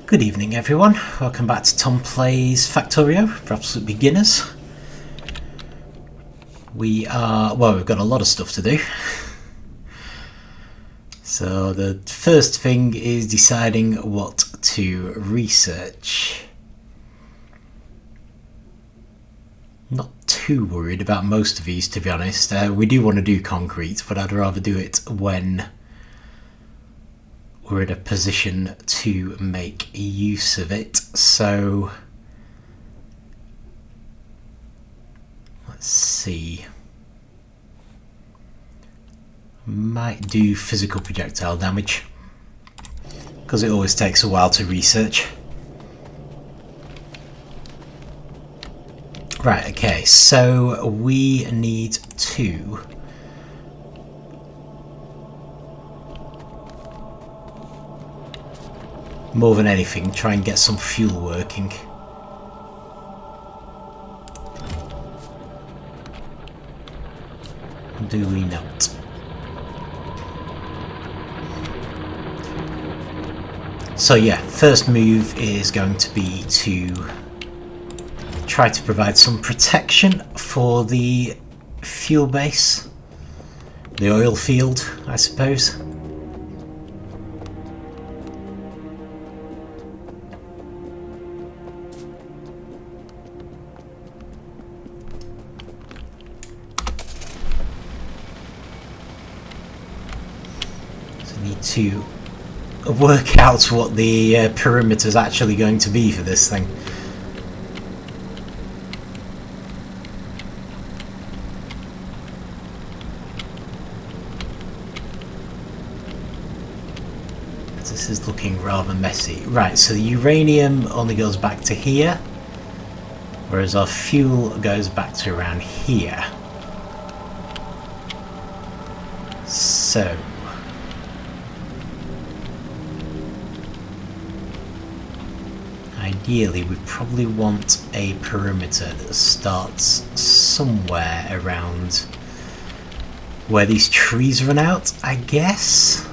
Good evening everyone, welcome back to Tom Plays Factorio for absolute beginners. We've got a lot of stuff to do. So the first thing is deciding what to research. Not too worried about most of these, to be honest. We do want to do concrete, but I'd rather do it when we're in a position to make use of it. So let's see. Might do physical projectile damage because it always takes a while to research. Right, okay, so we need to more than anything try and get some fuel working. Do we not? So yeah, first move is going to be to try to provide some protection for the fuel base, the oil field, I suppose. So need to work out what the perimeter is actually going to be for this thing. This is looking rather messy. Right, so the uranium only goes back to here, whereas our fuel goes back to around here. So ideally we probably want a perimeter that starts somewhere around where these trees run out, I guess.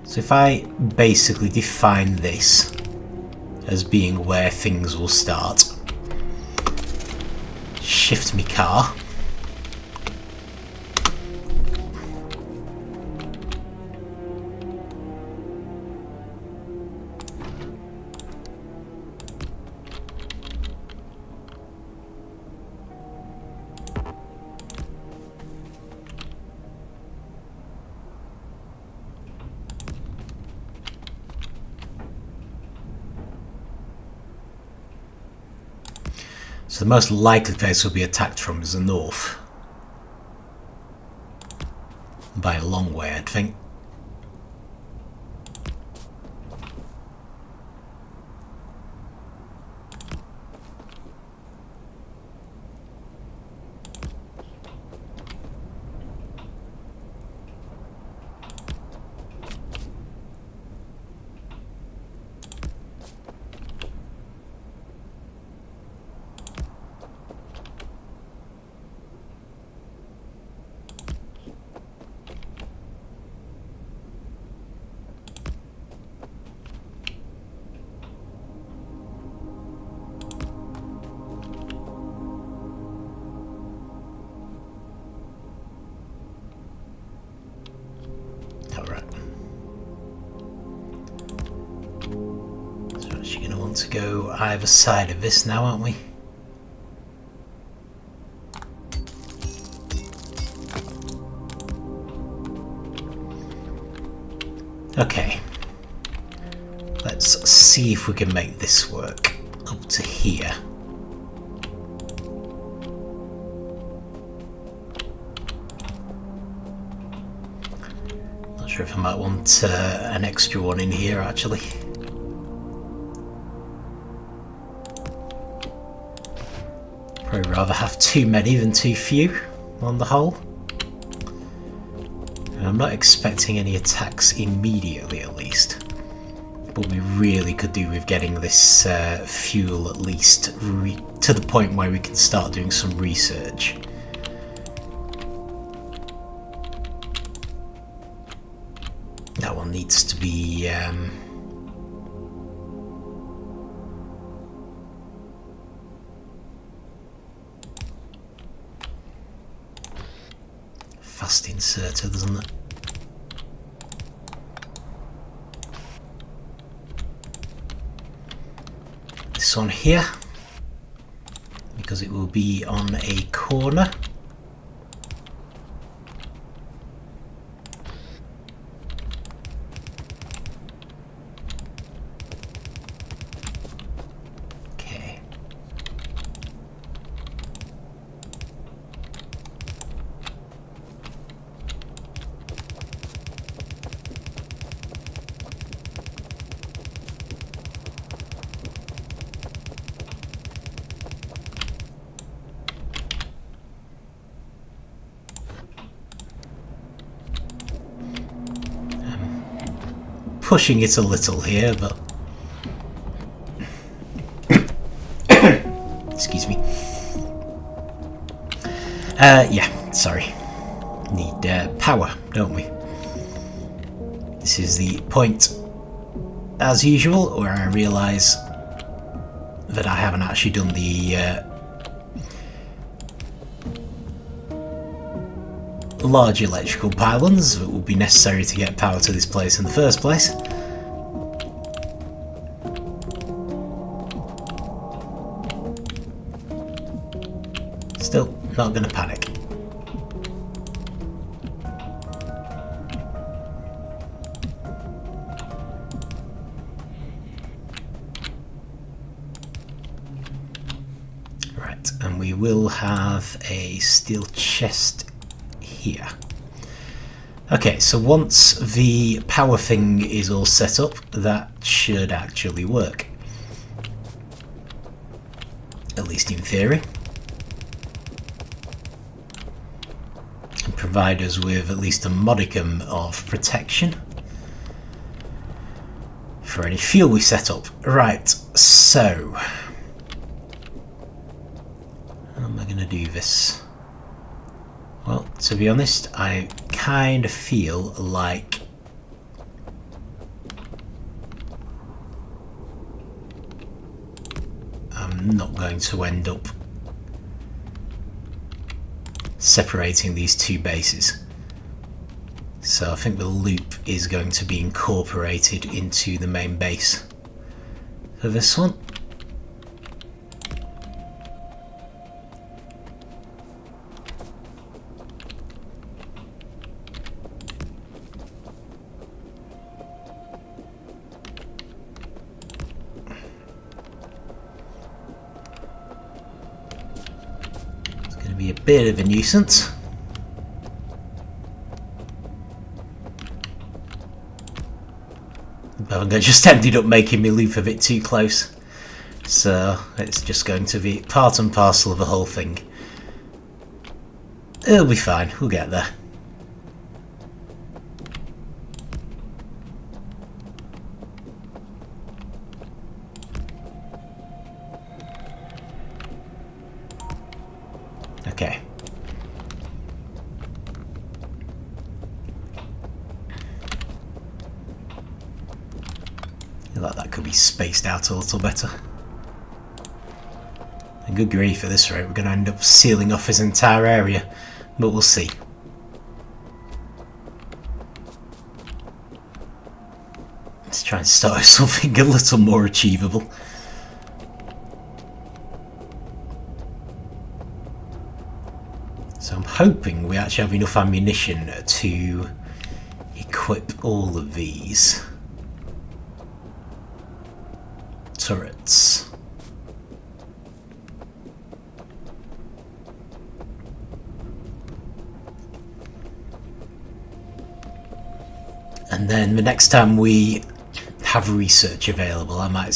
So if I basically define this as being where things will start, shift my car, so the most likely place will be attacked from is the north. By a long way, I'd think. To go either side of this now, aren't we? Okay, let's see if we can make this work up to here. Not sure if I might want an extra one in here actually. I'd rather have too many than too few on the whole. And I'm not expecting any attacks immediately, at least. But we really could do with getting this fuel at least to the point where we can start doing some research. That one needs to be fast inserter, doesn't it? This one here, because it will be on a corner. Okay. Pushing it a little here, but excuse me. Yeah, sorry. Need power, don't we? This is the point, as usual, where I realise that I haven't actually done the large electrical pylons that will be necessary to get power to this place in the first place. Still not going to panic. Right, and we will have a steel chest here. Okay, so once the power thing is all set up, that should actually work. At least in theory. And provide us with at least a modicum of protection for any fuel we set up. Right, so how am I going to do this? Well, to be honest, I kind of feel like I'm not going to end up separating these two bases. So I think the loop is going to be incorporated into the main base for this one. Be a bit of a nuisance. But I just ended up making me loop a bit too close. So it's just going to be part and parcel of the whole thing. It'll be fine, we'll get there. Okay. I feel like that could be spaced out a little better. And good grief, at this rate we're going to end up sealing off his entire area, but we'll see. Let's try and start with something a little more achievable. So I'm hoping we actually have enough ammunition to equip all of these turrets. And then the next time we have research available, I might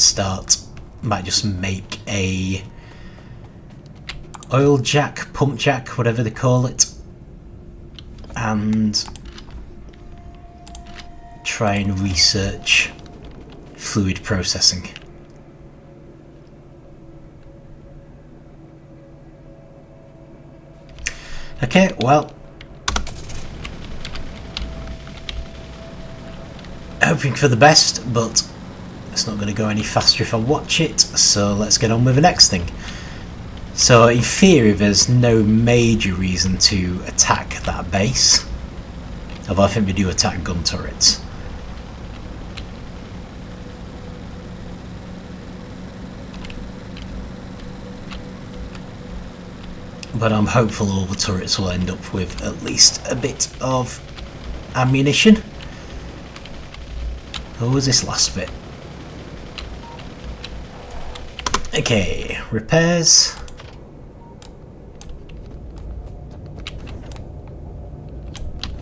just make a oil jack, pump jack, whatever they call it, and try and research fluid processing. Okay, well, hoping for the best, but it's not going to go any faster if I watch it, so let's get on with the next thing. So in theory there's no major reason to attack that base, although I think we do attack gun turrets. But I'm hopeful all the turrets will end up with at least a bit of ammunition. What was this last bit? Okay, repairs.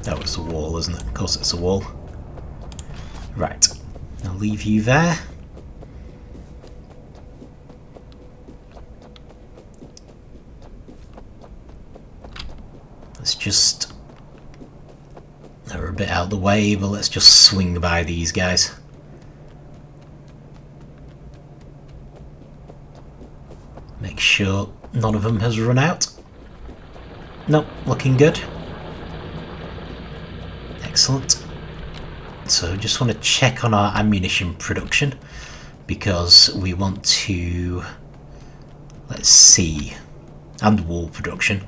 That was a wall, isn't it? Of course it's a wall. Right, I'll leave you there. Let's just... they're a bit out of the way, but let's just swing by these guys. Make sure none of them has run out. Nope, looking good. Excellent. So just want to check on our ammunition production, because we want to... let's see... and wool production.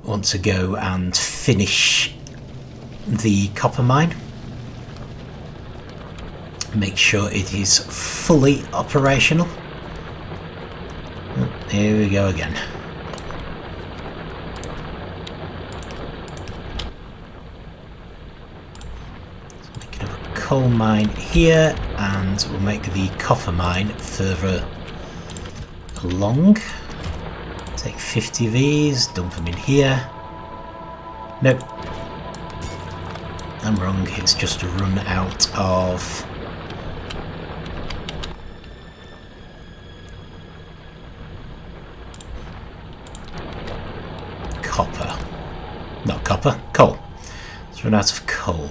Want to go and finish the copper mine. Make sure it is fully operational. Oh, here we go again. So make another coal mine here, and we'll make the copper mine further along. Take 50 of these, dump them in here. Nope. I'm wrong, it's just a run out of... copper. Not copper, coal. It's run out of coal.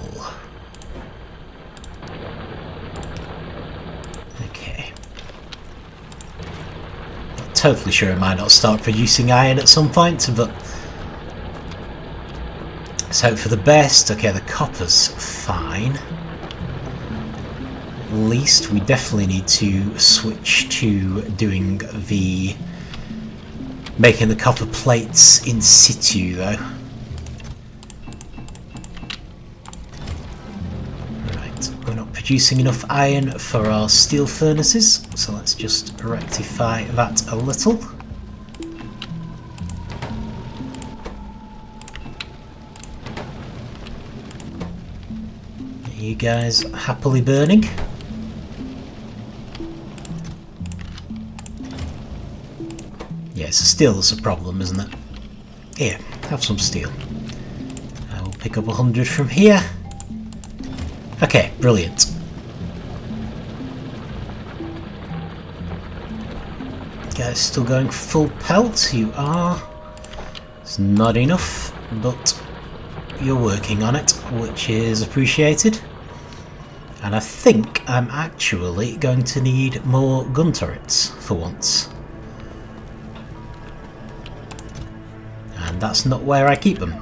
Okay. Not totally sure it might not start producing iron at some point, but let's hope for the best. Okay, the copper's fine. At least we definitely need to switch to doing the... making the copper plates in situ though. Right, we're not producing enough iron for our steel furnaces, so let's just rectify that a little. Are you guys happily burning? Yeah, it's steel that's a problem, isn't it? Here, have some steel. I will pick up 100 from here. Okay, brilliant. Guys, still going full pelt? You are. It's not enough, but you're working on it, which is appreciated. And I think I'm actually going to need more gun turrets for once. And that's not where I keep them.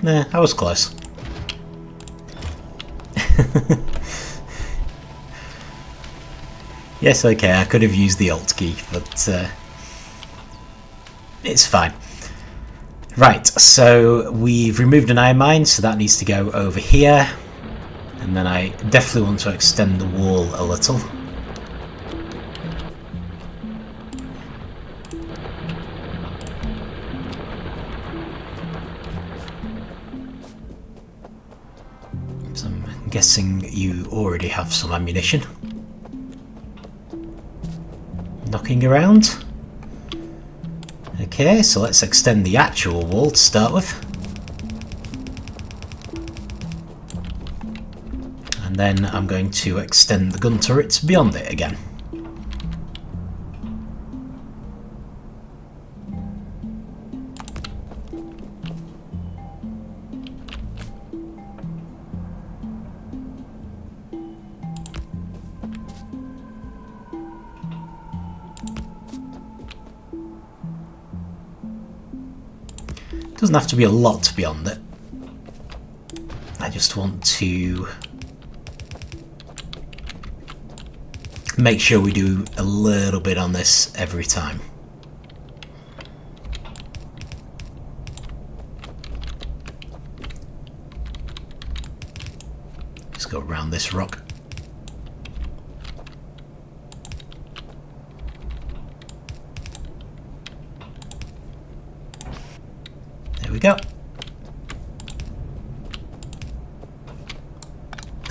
Nah, I was close. Yes, okay, I could have used the Alt key, but it's fine. Right, so we've removed an iron mine, so that needs to go over here. And then I definitely want to extend the wall a little. So I'm guessing you already have some ammunition. Knocking around. Okay, so let's extend the actual wall to start with. And then I'm going to extend the gun turrets beyond it again. Doesn't have to be a lot beyond it. I just want to make sure we do a little bit on this every time. Just go around this rock. There we go.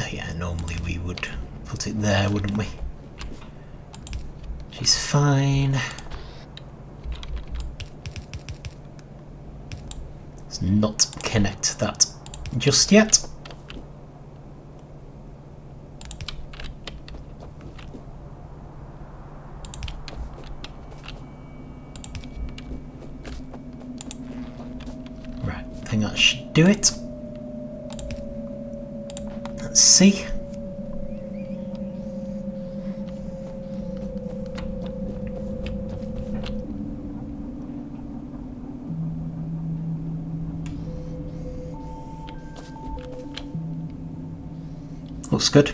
Oh yeah, normally we would put it there, wouldn't we? She's fine. Let's not connect that just yet. Right, I think that should do it. Let's see. Looks good.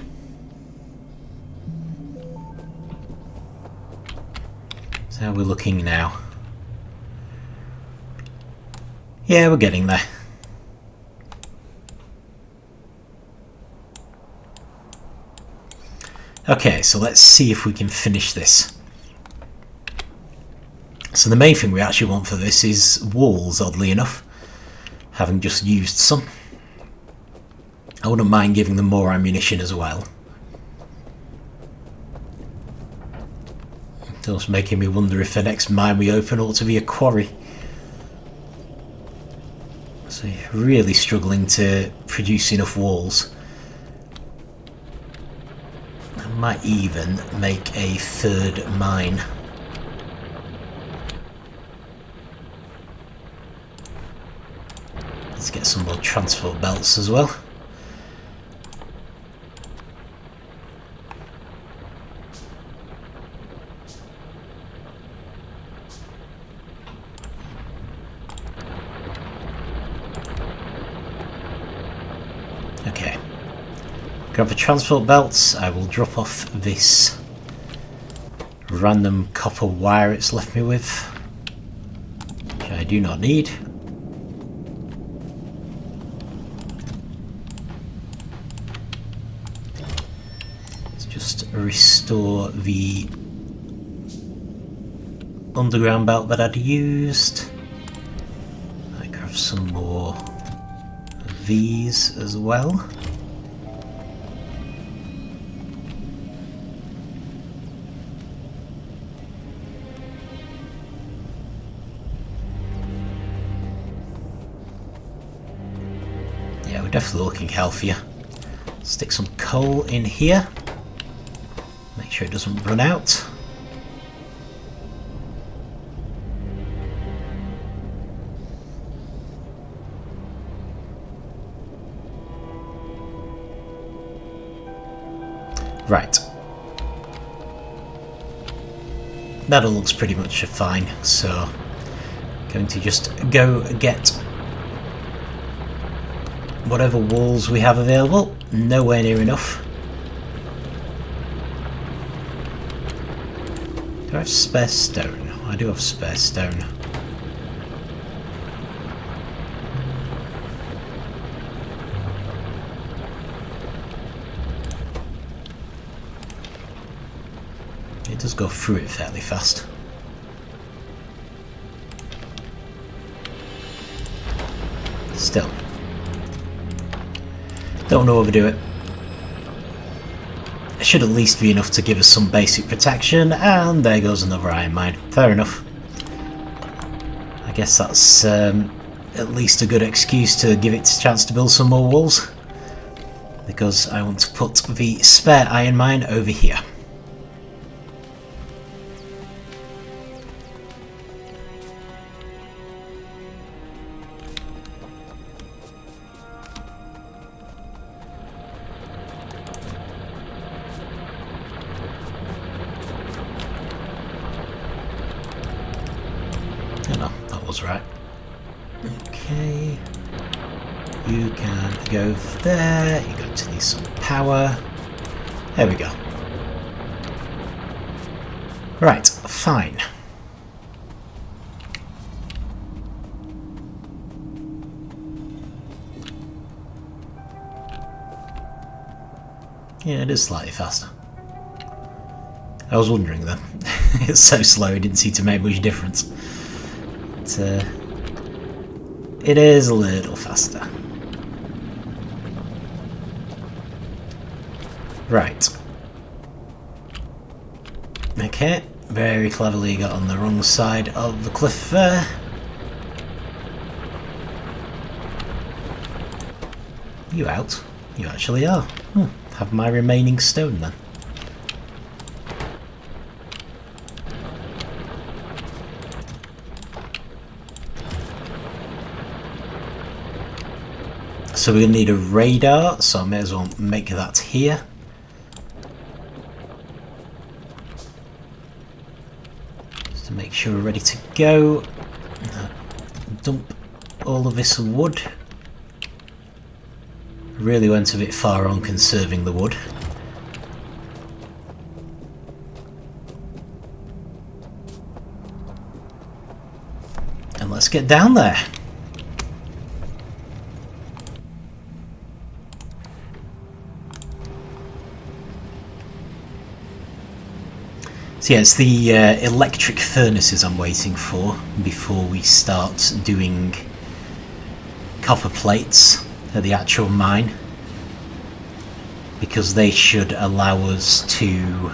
So how are we looking now? Yeah, we're getting there. Okay, so let's see if we can finish this. So the main thing we actually want for this is walls, oddly enough, having just used some. I wouldn't mind giving them more ammunition as well. It's also making me wonder if the next mine we open ought to be a quarry. So really struggling to produce enough walls. I might even make a third mine. Let's get some more transport belts as well. Okay, grab the transport belts. I will drop off this random copper wire it's left me with, which I do not need. Let's just restore the underground belt that I'd used. I grab some more of these as well. Yeah, we're definitely looking healthier. Stick some coal in here. Make sure it doesn't run out. Right. That all looks pretty much fine, so going to just go get whatever walls we have available. Nowhere near enough. Do I have spare stone? I do have spare stone. It does go through it fairly fast. Still. Don't want to overdo it. It should at least be enough to give us some basic protection, and there goes another iron mine. Fair enough. I guess that's at least a good excuse to give it a chance to build some more walls, because I want to put the spare iron mine over here. No, that was right. Okay. You can go there. You're going to need some power. There we go. Right, fine. Yeah, it is slightly faster. I was wondering then. It's so slow, it didn't seem to make much difference. But, it is a little faster. Right. Okay, very cleverly got on the wrong side of the cliff there. You out? You actually are. Have my remaining stone then. So we're going to need a radar, so I may as well make that here. Just to make sure we're ready to go. Dump all of this wood. Really went a bit far on conserving the wood. And let's get down there. So yeah, it's the electric furnaces I'm waiting for before we start doing copper plates at the actual mine, because they should allow us to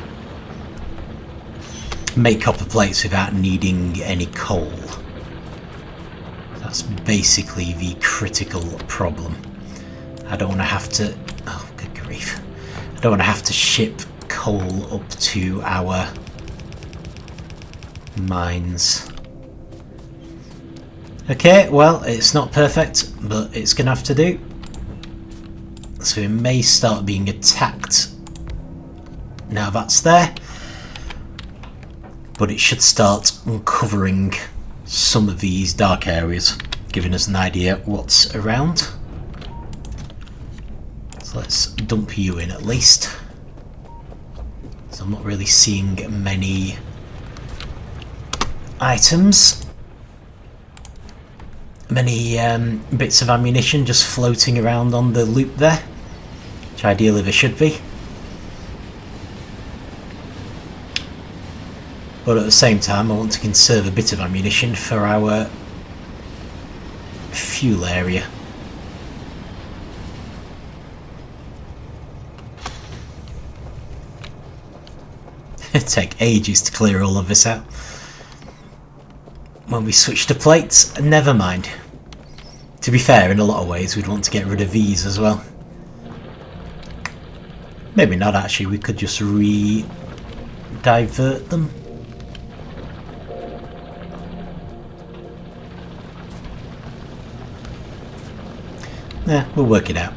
make copper plates without needing any coal. That's basically the critical problem. I don't want to have to... oh, good grief. I don't want to have to ship coal up to our mines. Okay, well, it's not perfect, but it's gonna have to do. So we may start being attacked now that's there, but it should start uncovering some of these dark areas, giving us an idea what's around. So let's dump you in at least. So I'm not really seeing many items. Many bits of ammunition just floating around on the loop there, which ideally there should be. But at the same time I want to conserve a bit of ammunition for our fuel area. It'd take ages to clear all of this out. When we switch to plates, never mind. To be fair, in a lot of ways we'd want to get rid of these as well. Maybe not actually, we could just divert them. Yeah, we'll work it out.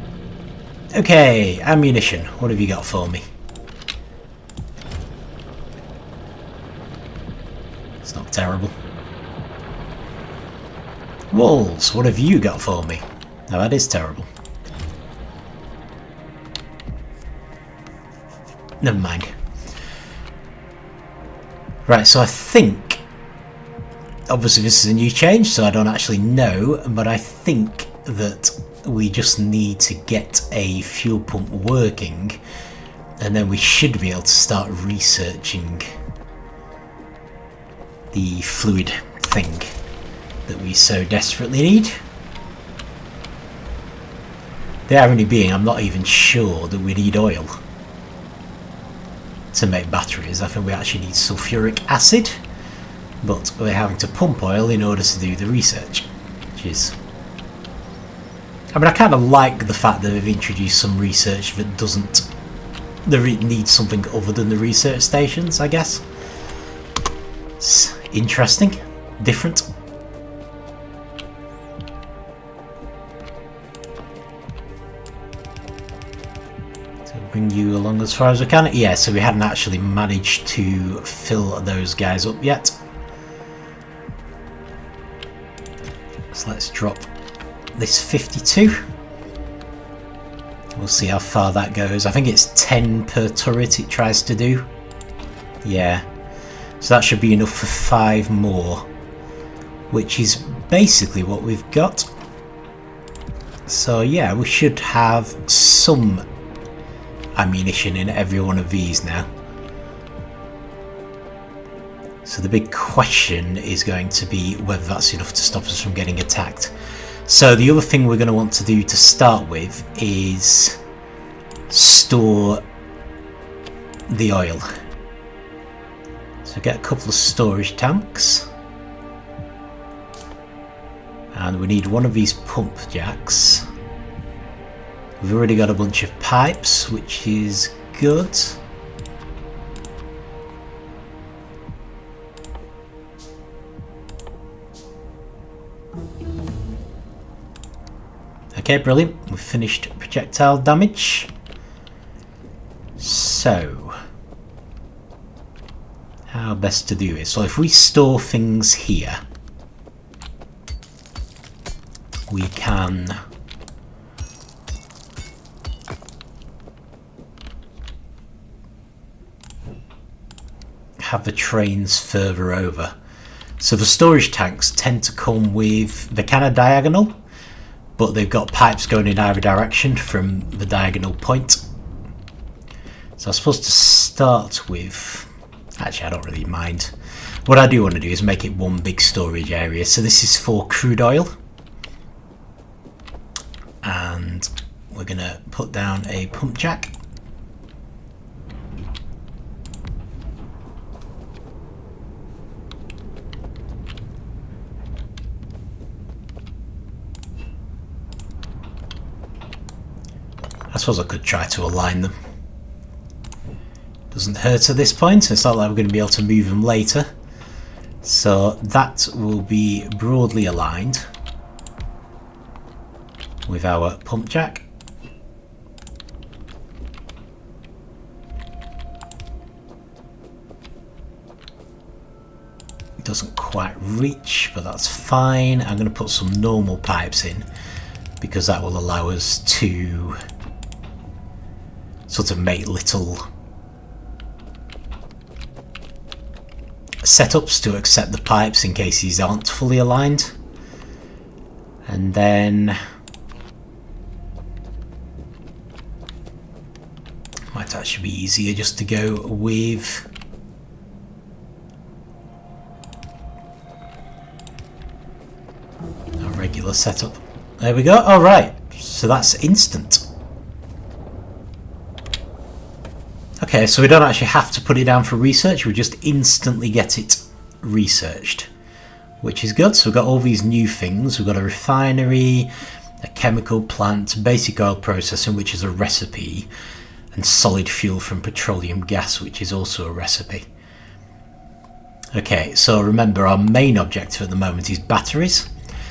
Okay, ammunition, what have you got for me? It's not terrible. Walls, what have you got for me? Now that is terrible. Never mind. Right, so I think... obviously this is a new change, so I don't actually know, but I think that we just need to get a fuel pump working, and then we should be able to start researching the fluid thing that we so desperately need. The irony being, I'm not even sure that we need oil to make batteries. I think we actually need sulfuric acid, but we're having to pump oil in order to do the research, which is... I mean, I kind of like the fact that they've introduced some research that doesn't... that needs something other than the research stations, I guess. It's interesting, different. Bring you along as far as we can. Yeah, so we hadn't actually managed to fill those guys up yet. So let's drop this 52. We'll see how far that goes. I think it's 10 per turret it tries to do. Yeah. So that should be enough for 5 more. Which is basically what we've got. So yeah, we should have some ammunition in every one of these now. So the big question is going to be whether that's enough to stop us from getting attacked. So the other thing we're going to want to do to start with is store the oil. So get a couple of storage tanks. And we need one of these pump jacks. We've already got a bunch of pipes, which is good. Okay, brilliant. We've finished projectile damage. So, how best to do it? So if we store things here, we can have the trains further over. So the storage tanks tend to come with, they're kind of diagonal, but they've got pipes going in either direction from the diagonal point. So I'm supposed to start with, actually I don't really mind. What I do want to do is make it one big storage area. So this is for crude oil. And we're going to put down a pump jack. I suppose I could try to align them. Doesn't hurt at this point. It's not like we're going to be able to move them later. So that will be broadly aligned with our pump jack. It doesn't quite reach, but that's fine. I'm going to put some normal pipes in because that will allow us to sort of make little setups to accept the pipes in case these aren't fully aligned. And then might actually be easier just to go with a regular setup. There we go. Alright, so that's instant. Okay, so we don't actually have to put it down for research, we just instantly get it researched, which is good. So we've got all these new things. We've got a refinery, a chemical plant, basic oil processing, which is a recipe, and solid fuel from petroleum gas, which is also a recipe. Okay, so remember our main objective at the moment is batteries.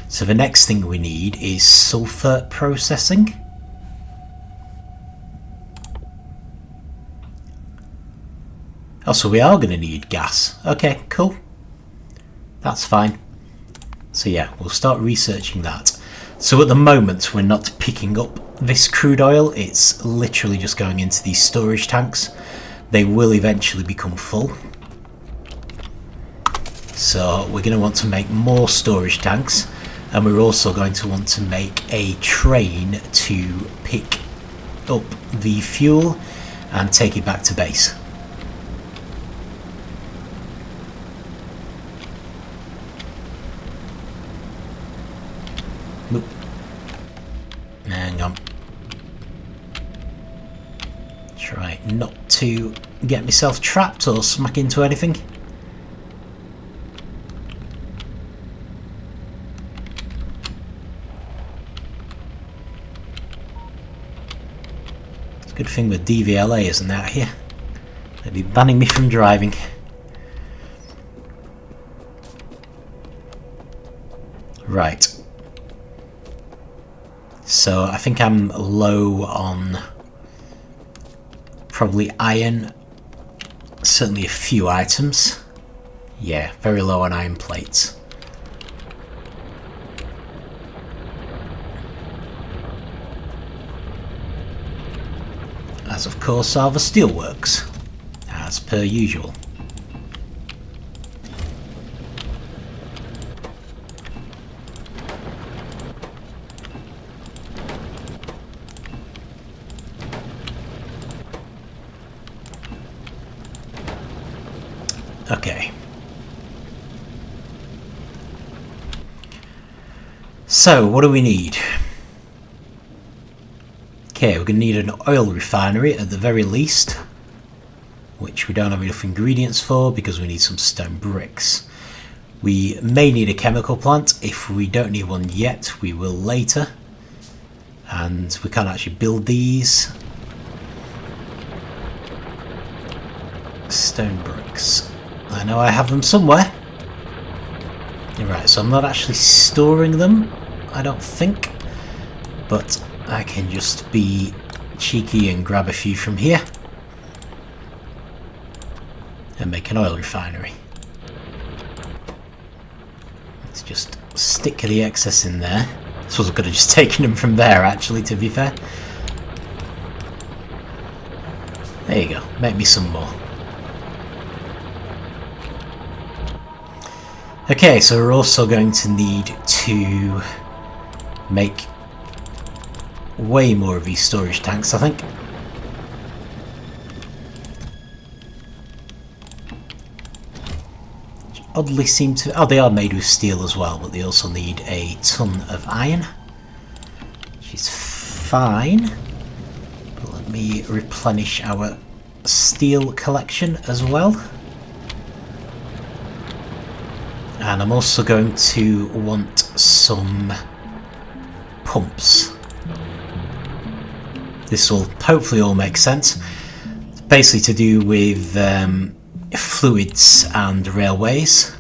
So the next thing we need is sulphur processing. Oh, so we are going to need gas. Okay, cool. That's fine. So yeah, we'll start researching that. So at the moment, we're not picking up this crude oil. It's literally just going into these storage tanks. They will eventually become full. So we're going to want to make more storage tanks. And we're also going to want to make a train to pick up the fuel and take it back to base. Nope. Hang on. Try not to get myself trapped or smack into anything. It's a good thing the DVLA isn't out here. They'd be banning me from driving. Right. So I think I'm low on probably iron, certainly a few items. Yeah, very low on iron plates. as of course are the steelworks, as per usual. Okay. So, what do we need? Okay, we're going to need an oil refinery at the very least, which we don't have enough ingredients for because we need some stone bricks. We may need a chemical plant. If we don't need one yet, we will later. And we can't actually build these. Stone bricks. I know I have them somewhere. Right, so I'm not actually storing them, I don't think. But I can just be cheeky and grab a few from here. And make an oil refinery. Let's just stick the excess in there. I suppose I could have just taken them from there, actually, to be fair. There you go, make me some more. Okay, so we're also going to need to make way more of these storage tanks, I think. Which oddly seem to... oh, they are made with steel as well, but they also need a ton of iron, which is fine. But let me replenish our steel collection as well. And I'm also going to want some pumps. This will hopefully all make sense. It's basically to do with fluids and railways.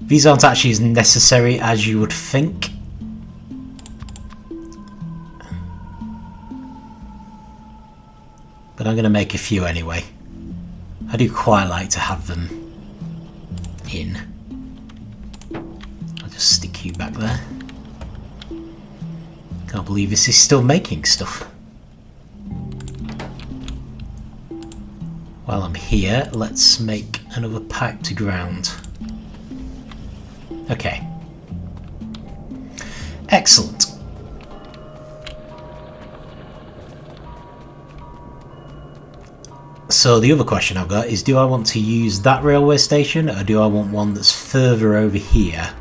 These aren't actually as necessary as you would think. But I'm going to make a few anyway. I do quite like to have them in. I'll just stick you back there. Can't believe this is still making stuff. While I'm here, let's make another pipe to ground. Okay. Excellent. So the other question I've got is, do I want to use that railway station, or do I want one that's further over here?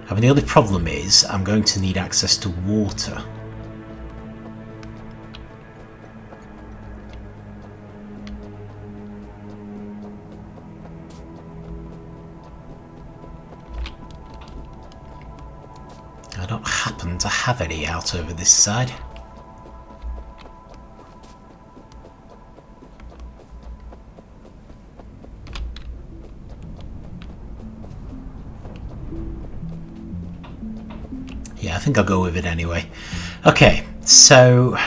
I mean, the only problem is I'm going to need access to water. I don't happen to have any out over this side. Yeah, I think I'll go with it anyway. Okay, so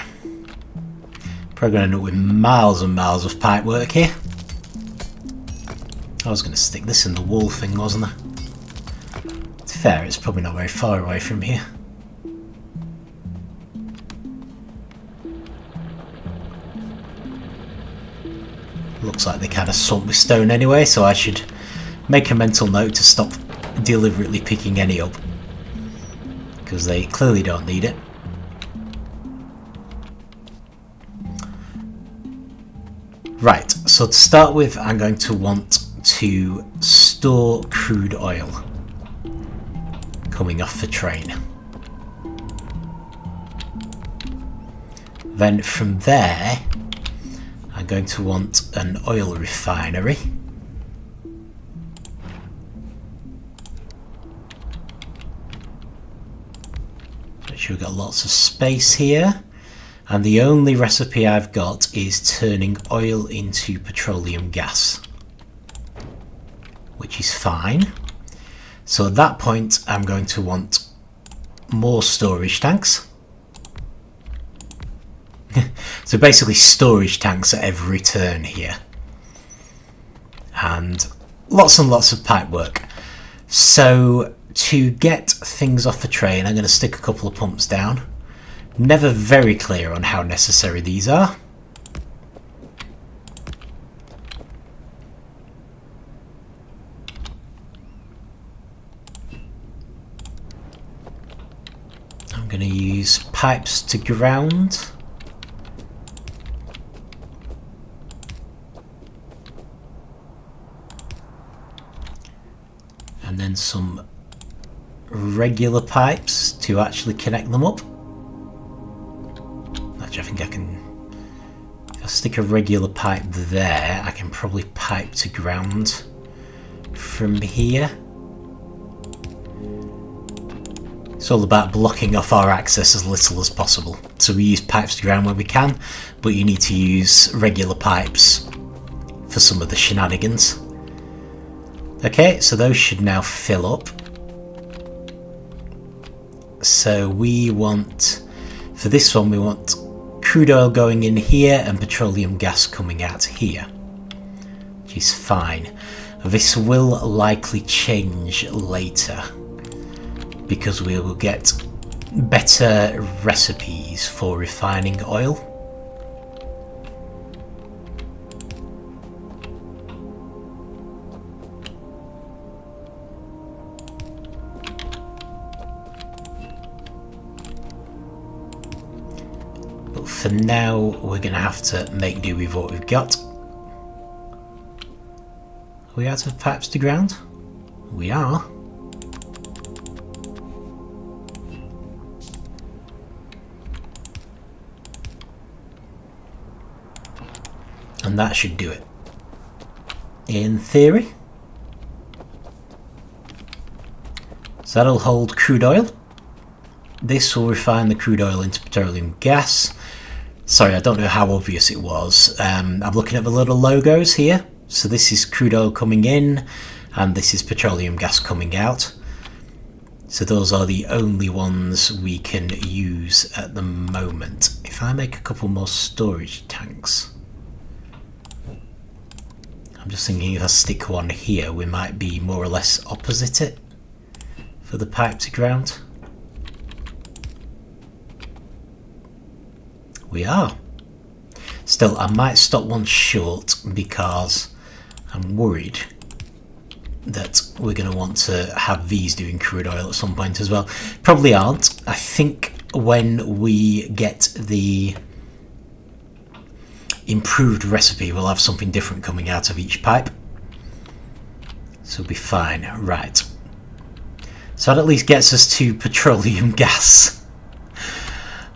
probably going to end up with miles and miles of pipe work here. I was going to stick this in the wall thing, wasn't I? To be fair, it's probably not very far away from here. Looks like they kind of swamped with stone anyway, so I should make a mental note to stop deliberately picking any up, because they clearly don't need it. Right, so to start with, I'm going to want to store crude oil coming off the train. Then from there, I'm going to want an oil refinery. We've got lots of space here, and the only recipe I've got is turning oil into petroleum gas, which is fine. So at that point I'm going to want more storage tanks. So basically storage tanks at every turn here, and lots and lots of pipe work. So to get things off the train, I'm going to stick a couple of pumps down. Never very clear on how necessary these are. I'm going to use pipes to ground. And then some regular pipes to actually connect them up. Actually, I think I can, if I stick a regular pipe there, I can probably pipe to ground from here. It's all about blocking off our access as little as possible. So we use pipes to ground when we can, but you need to use regular pipes for some of the shenanigans. Okay, so those should now fill up. So we want, for this one, we want crude oil going in here and petroleum gas coming out here, which is fine. This will likely change later because we will get better recipes for refining oil. For now, we're going to have to make do with what we've got. Are we out of pipes to ground? We are. And that should do it. In theory. So that'll hold crude oil. This will refine the crude oil into petroleum gas. Sorry, I don't know how obvious it was. I'm looking at the little logos here. So this is crude oil coming in, and this is petroleum gas coming out. So those are the only ones we can use at the moment. If I make a couple more storage tanks, I'm just thinking if I stick one here, we might be more or less opposite it for the pipe to ground. We are. Still, I might stop one short because I'm worried that we're going to want to have these doing crude oil at some point as well. Probably aren't. I think when we get the improved recipe, we'll have something different coming out of each pipe. So we'll be fine. Right. So that at least gets us to petroleum gas,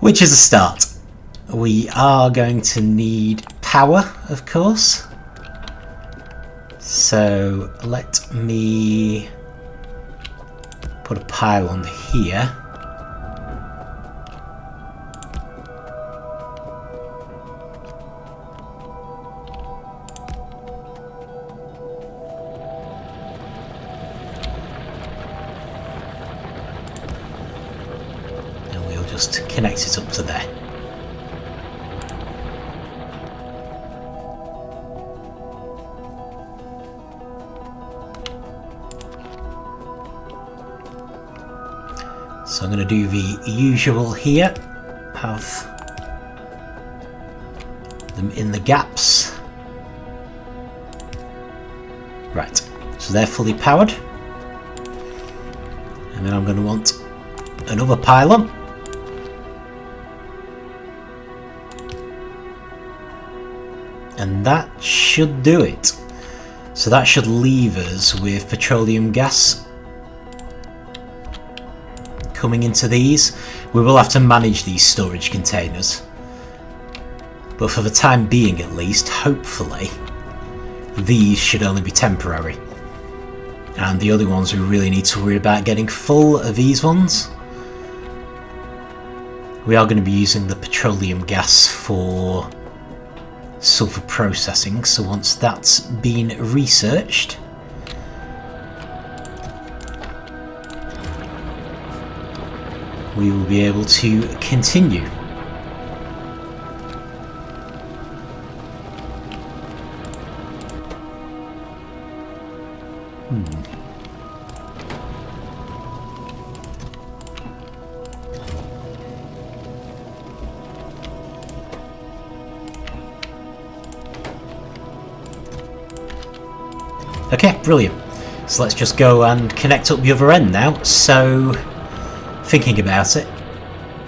which is a start. We are going to need power, of course. So let me put a pylon here. And we'll just connect it up to there. So I'm going to do the usual here, have them in the gaps. Right, so they're fully powered. And then I'm going to want another pylon. And that should do it. So that should leave us with petroleum gas coming into these. We will have to manage these storage containers, but for the time being at least, hopefully these should only be temporary, and the other ones we really need to worry about getting full are these ones. We are going to be using the petroleum gas for sulphur processing, so once that's been researched, we will be able to continue. Okay, brilliant. So let's just go and connect up the other end now. So, thinking about it,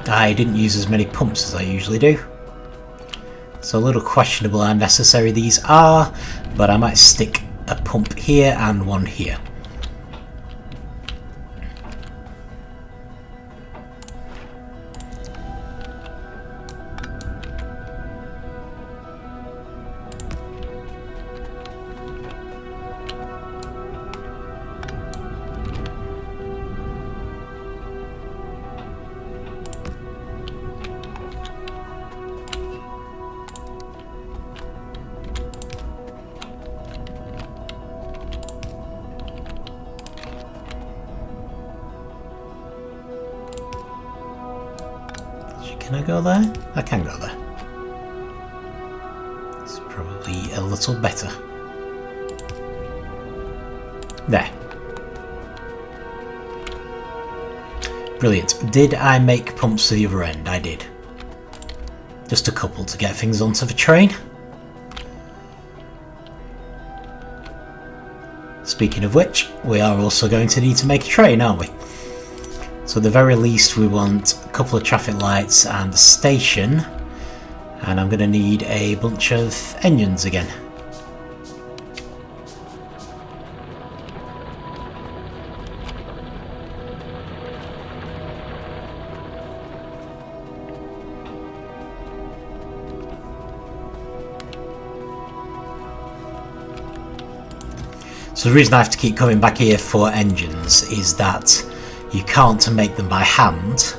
I didn't use as many pumps as I usually do. So a little questionable how necessary these are, but I might stick a pump here and one here. Can I go there? I can go there. It's probably a little better. There. Brilliant. Did I make pumps to the other end? I did. Just a couple to get things onto the train. Speaking of which, we are also going to need to make a train, aren't we? So at the very least we want a couple of traffic lights and a station, and I'm going to need a bunch of engines again. So the reason I have to keep coming back here for engines is that you can't make them by hand.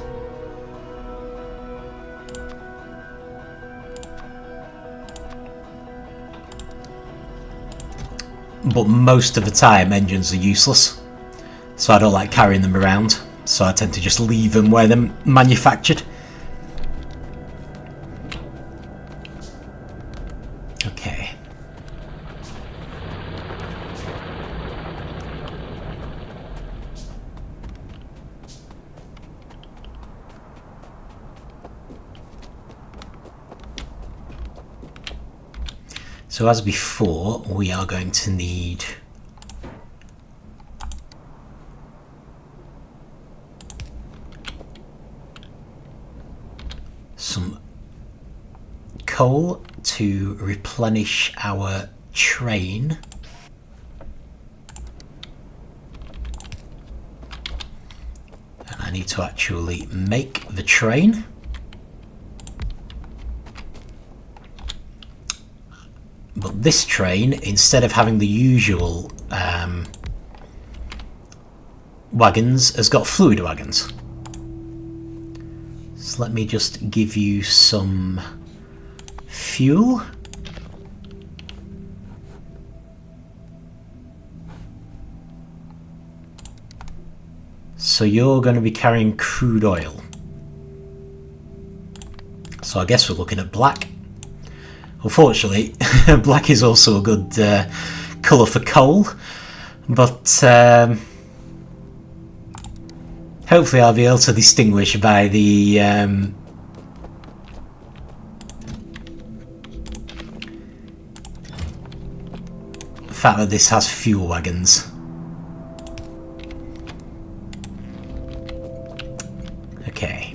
But most of the time engines are useless, so I don't like carrying them around, so I tend to just leave them where they're manufactured. Okay. So as before, we are going to need some coal to replenish our train. And I need to actually make the train. But this train, instead of having the usual wagons, has got fluid wagons. So let me just give you some fuel. So you're going to be carrying crude oil. So I guess we're looking at black. Unfortunately, black is also a good colour for coal, but hopefully I'll be able to distinguish by the fact that this has fuel wagons. Okay.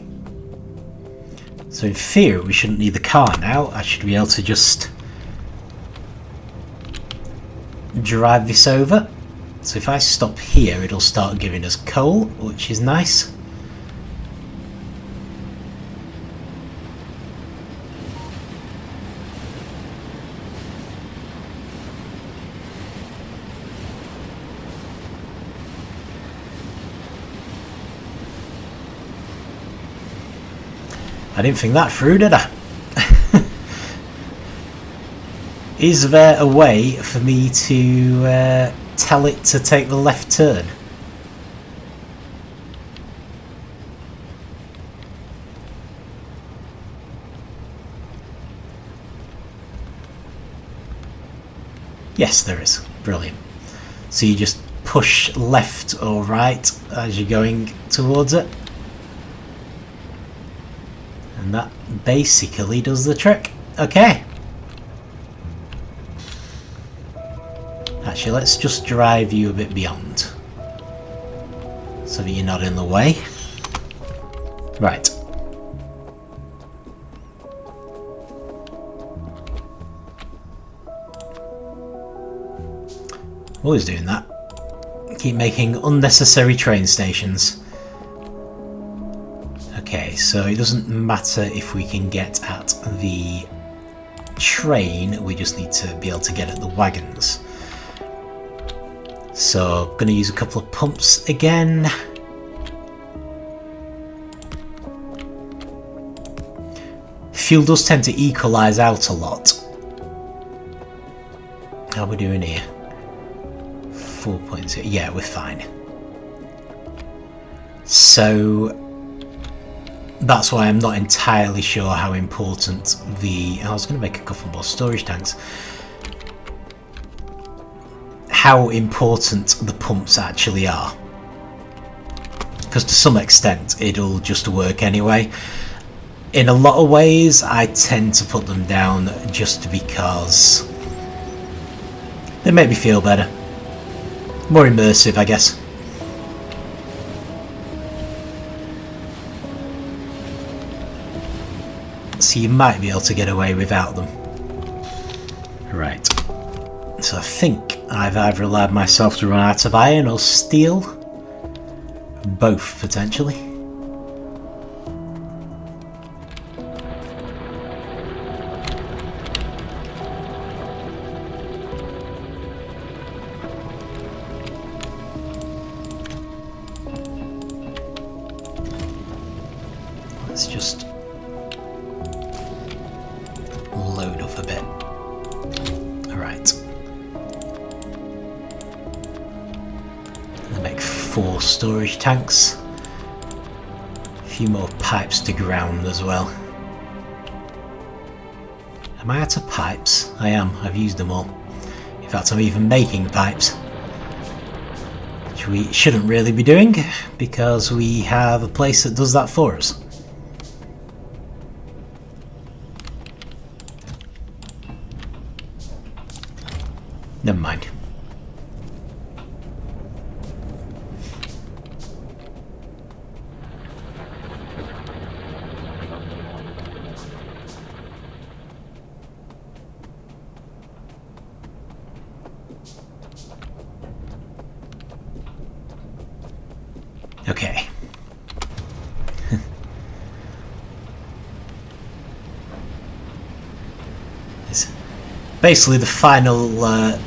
So in theory we shouldn't need the car now. I should be able to just drive this over. So if I stop here, it'll start giving us coal, which is nice. I didn't think that through, did I? Is there a way for me to tell it to take the left turn? Yes, there is. Brilliant. So you just push left or right as you're going towards it. And that basically does the trick. Okay. Actually, let's just drive you a bit beyond, so that you're not in the way. Right. Always doing that. Keep making unnecessary train stations. Okay, so it doesn't matter if we can get at the train, we just need to be able to get at the wagons. So, going to use a couple of pumps again. Fuel does tend to equalise out a lot. How are we doing here? 4.0. Yeah, we're fine. So that's why I'm not entirely sure how important I was going to make a couple more storage tanks. How important the pumps actually are. Because to some extent it'll just work anyway. In a lot of ways I tend to put them down just because they make me feel better. More immersive, I guess. So you might be able to get away without them. Right. So I think I've either allowed myself to run out of iron or steel. Both, potentially. Let's just load up a bit. Alright. And make 4 storage tanks. A few more pipes to ground as well. Am I out of pipes? I am. I've used them all. In fact, I'm even making pipes. Which we shouldn't really be doing, because we have a place that does that for us. Never mind. Okay. Basically the final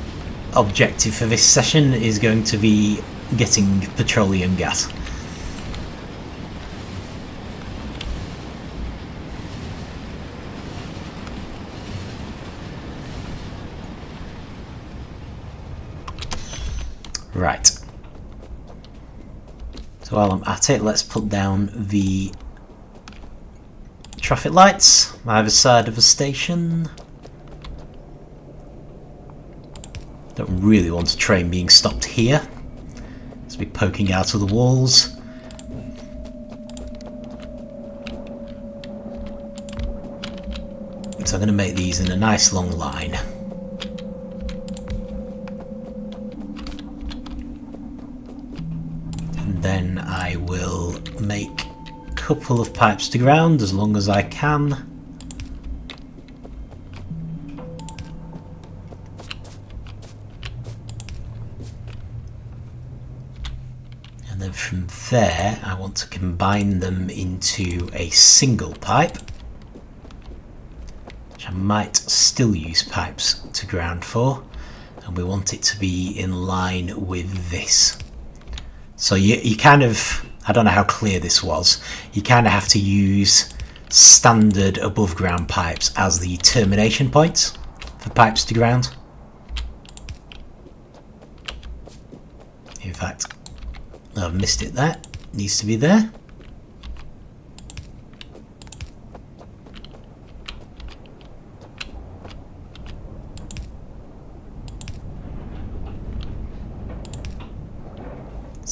objective for this session is going to be getting petroleum gas. Right. So while I'm at it, let's put down the traffic lights either side of the station. Don't really want a train being stopped here. It's be poking out of the walls. So I'm going to make these in a nice long line. And then I will make a couple of pipes to ground as long as I can. And then from there I want to combine them into a single pipe, which I might still use pipes to ground for, and we want it to be in line with this. So you kind of, I don't know how clear this was, you kind of have to use standard above ground pipes as the termination points for pipes to ground. In fact, I've missed it there. Needs to be there.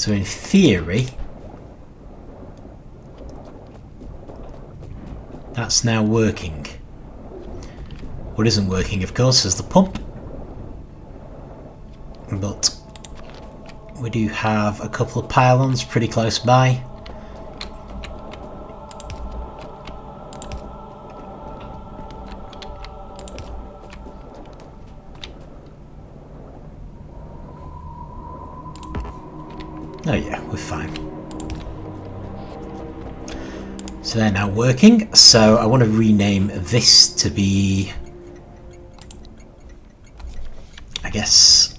So in theory, that's now working. What isn't working, of course, is the pump. But we do have a couple of pylons pretty close by. Oh yeah, we're fine. So they're now working, so I want to rename this to be, I guess,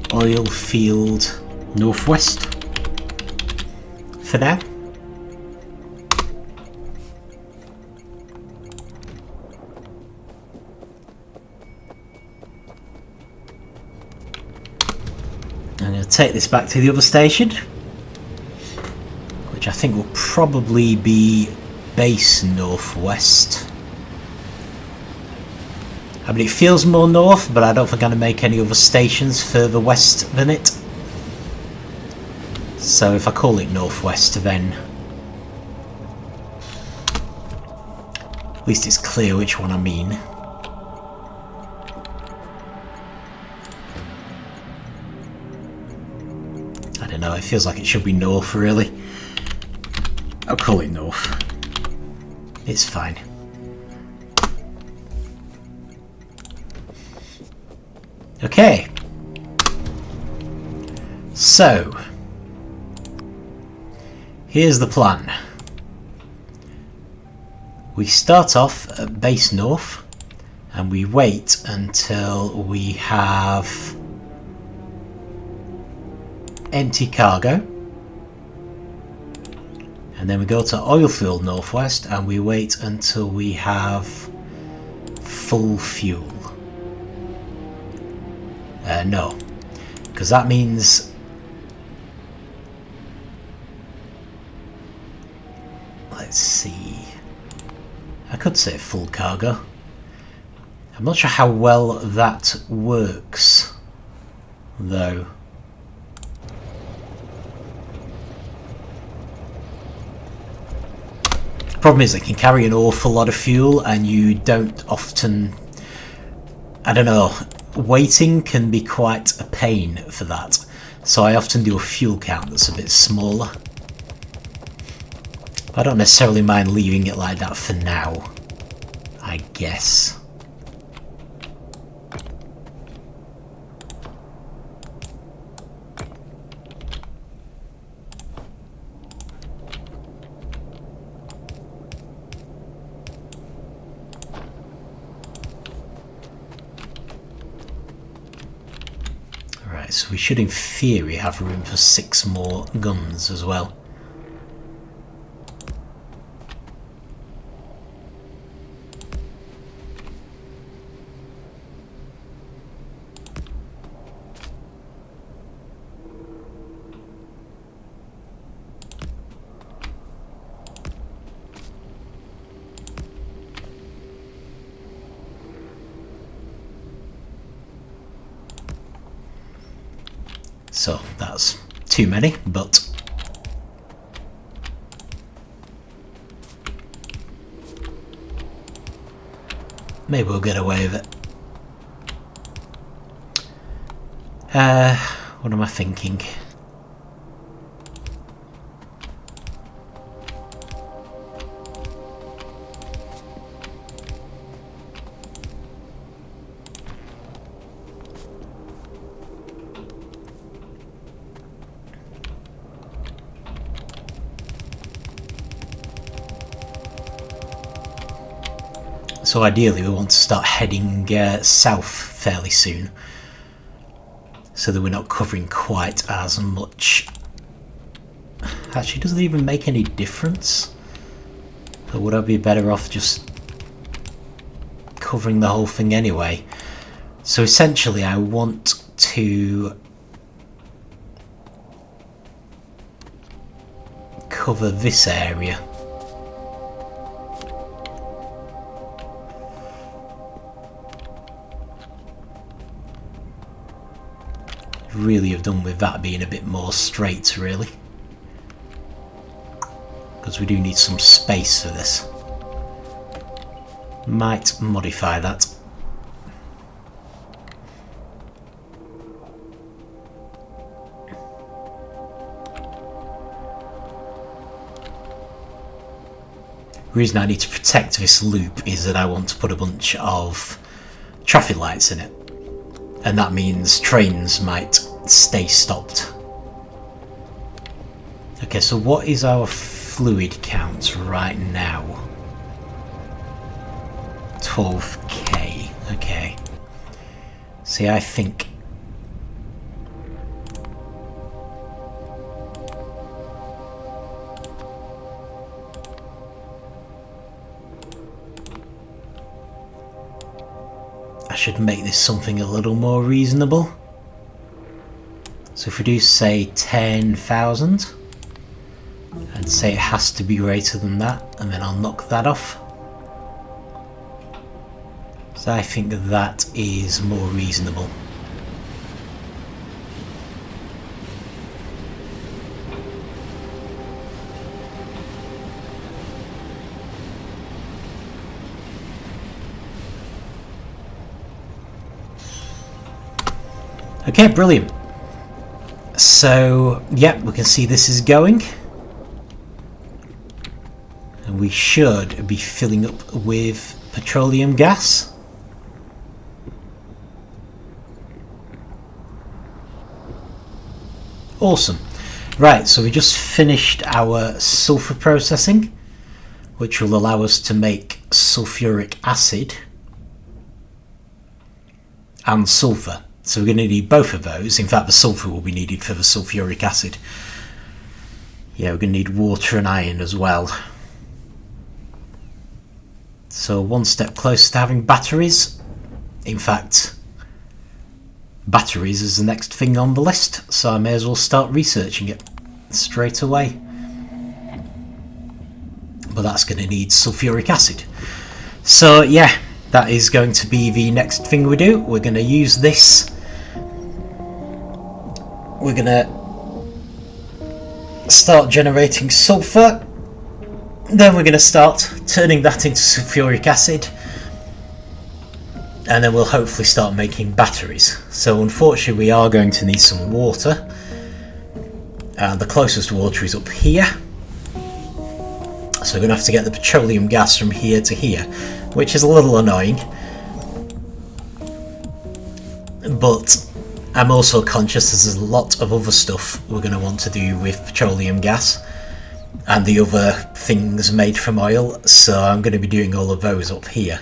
Oilfield Northwest for now. I'm going to take this back to the other station, which I think will probably be base northwest. I mean, it feels more north, but I don't think I'm going to make any other stations further west than it. So if I call it northwest, then at least it's clear which one I mean. I don't know, it feels like it should be north, really. I'll call it north. It's fine. Okay. So, here's the plan. We start off at base north and we wait until we have empty cargo, and then we go to Oilfield Northwest and we wait until we have full fuel. No, because that means let's see, I could say full cargo. I'm not sure how well that works though. Problem is, it can carry an awful lot of fuel and you don't often, I don't know, waiting can be quite a pain for that. So I often do a fuel count that's a bit smaller. I don't necessarily mind leaving it like that for now, I guess. So we should in theory have room for 6 more guns as well. So that's too many, but maybe we'll get away with it. What am I thinking? So ideally we want to start heading south fairly soon, so that we're not covering quite as much. Actually, does it even make any difference? Or would I be better off just covering the whole thing anyway? So essentially I want to cover this area. really have done with that being a bit more straight, really. Because we do need some space for this. Might modify that. The reason I need to protect this loop is that I want to put a bunch of traffic lights in it, and that means trains might stay stopped. Okay, so what is our fluid count right now? 12k. Okay. See, I think I should make this something a little more reasonable. So if we do say 10,000 and say it has to be greater than that, and then I'll knock that off. So I think that is more reasonable. Okay, brilliant. So, yeah, we can see this is going. And we should be filling up with petroleum gas. Awesome. Right, so we just finished our sulphur processing, which will allow us to make sulfuric acid and sulphur. So we're going to need both of those. In fact, the sulphur will be needed for the sulfuric acid. Yeah, we're going to need water and iron as well. So one step closer to having batteries. In fact, batteries is the next thing on the list, so I may as well start researching it straight away. But that's going to need sulfuric acid. So yeah, that is going to be the next thing we do. We're going to use this. We're going to start generating sulphur. Then we're going to start turning that into sulfuric acid. And then we'll hopefully start making batteries. So unfortunately we are going to need some water. And the closest water is up here. So we're going to have to get the petroleum gas from here to here, which is a little annoying. But I'm also conscious there's a lot of other stuff we're going to want to do with petroleum gas and the other things made from oil, so I'm going to be doing all of those up here.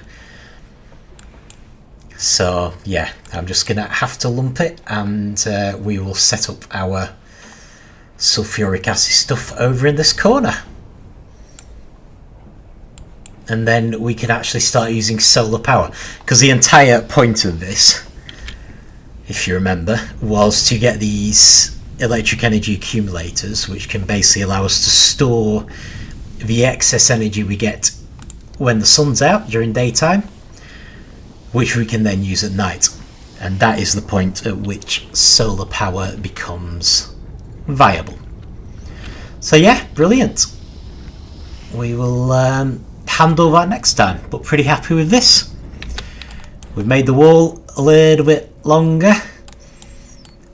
So yeah, I'm just going to have to lump it, and we will set up our sulfuric acid stuff over in this corner. And then we can actually start using solar power, because the entire point of this, if you remember, was to get these electric energy accumulators, which can basically allow us to store the excess energy we get when the sun's out during daytime, which we can then use at night. And that is the point at which solar power becomes viable. So yeah, brilliant. We will handle that next time, but pretty happy with this. We've made the wall a little bit longer.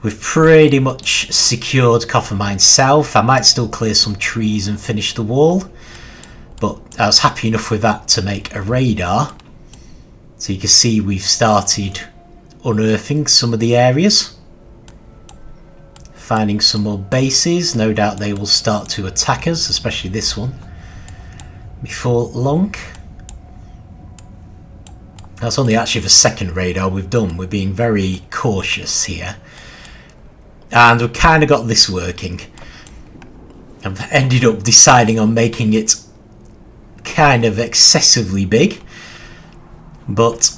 We've pretty much secured Copper Mine South. I might still clear some trees and finish the wall, but I was happy enough with that to make a radar. So you can see we've started unearthing some of the areas, finding some more bases. No doubt they will start to attack us, especially this one, before long. That's only actually the second radar we've done. We're being very cautious here. And we've kind of got this working. I've ended up deciding on making it kind of excessively big. But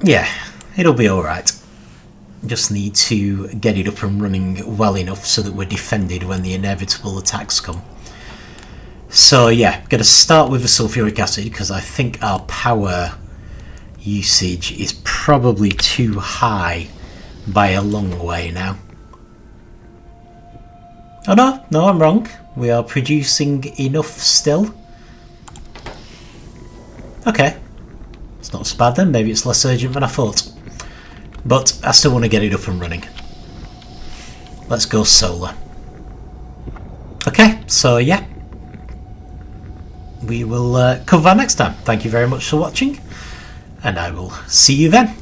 yeah, it'll be alright. Just need to get it up and running well enough so that we're defended when the inevitable attacks come. So yeah, going to start with the sulfuric acid, because I think our power usage is probably too high by a long way now. Oh no, I'm wrong. We are producing enough still. Okay. It's not so bad then. Maybe it's less urgent than I thought. But I still want to get it up and running. Let's go solar. Okay, so yeah. We will cover that next time. Thank you very much for watching. And I will see you then.